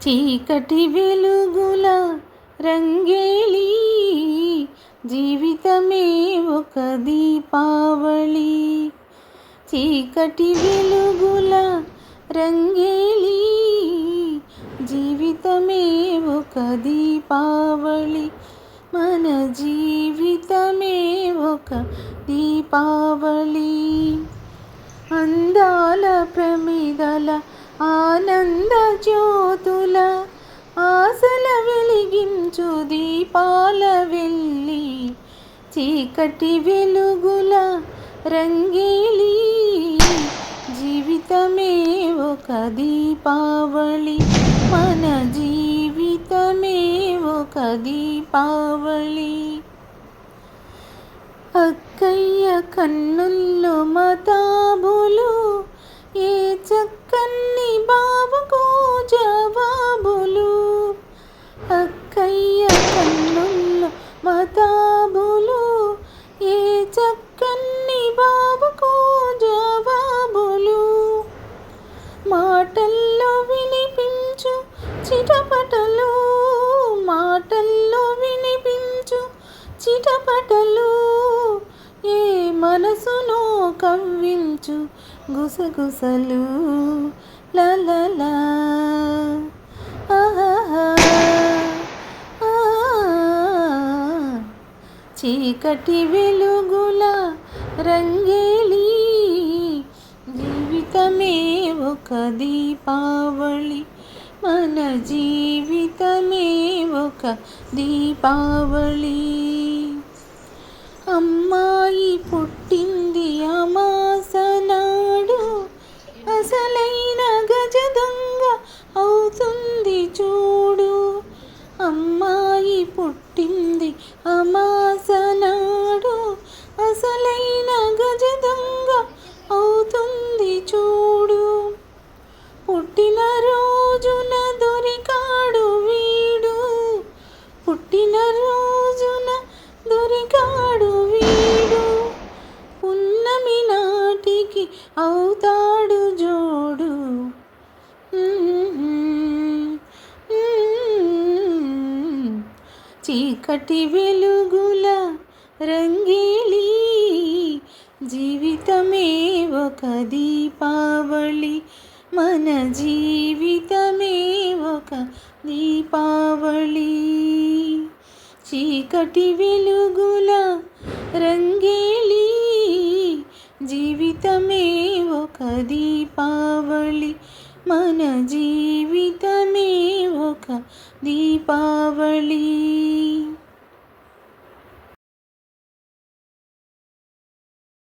చీకటి వెలుగుల రంగేలి, జీవితమే ఒక దీపావళి. చీకటి వెలుగుల రంగేలి, జీవితమే ఒక దీపావళి. మన జీవితమే ఒక దీపావళి. అందాల ప్రమిదల ఆనంద జ్యోతుల, ఆశల వెలిగించు దీపాల వెల్లి. చీకటి వెలుగుల రంగేలి, జీవితమే ఒక దీపావళి. మన జీవితమే ఒక దీపావళి. అక్కయ్య కన్నుల్లో మతాబులు, ఏ చక్కని బాబుకు జవాబులు. అక్కయ్య కన్నుల్లో మతాబులు, ఏ చక్కని బాబుకు జవాబులు. మాటల్లో వినిపించు చిటపటలు, మాటల్లో వినిపించు చిటపటలు. ఏ మనసును కవ్వించు గుసగుసలు. లలలా చీకటి వెలుగుల రంగేలి, జీవితమే ఒక దీపావళి. మన జీవితమే ఒక దీపావళి. అమ్మాయి పుట్టింది అమాస నాడు, అసలైన గజ దొంగ అవుతుంది చూడు. అమ్మాయి పుట్టింది అమాస నాడు, అసలైన గజ దొంగ అవుతుంది చూడు. పుట్టిన రోజున దొరికాడు వీడు, పుట్టిన రోజున దొరికాడు వీడు. పున్నమి నాటికి అవుతాడు జోడు. చీకటి వెలుగుల రంగేలి, జీవితమే ఒక దీపావళి. మన జీవితమే ఒక దీపావళి. చీకటి వెలుగుల రంగేలి, జీవితమే ఒక దీపావళి. మన జీవితమే ఒక దీపావళి.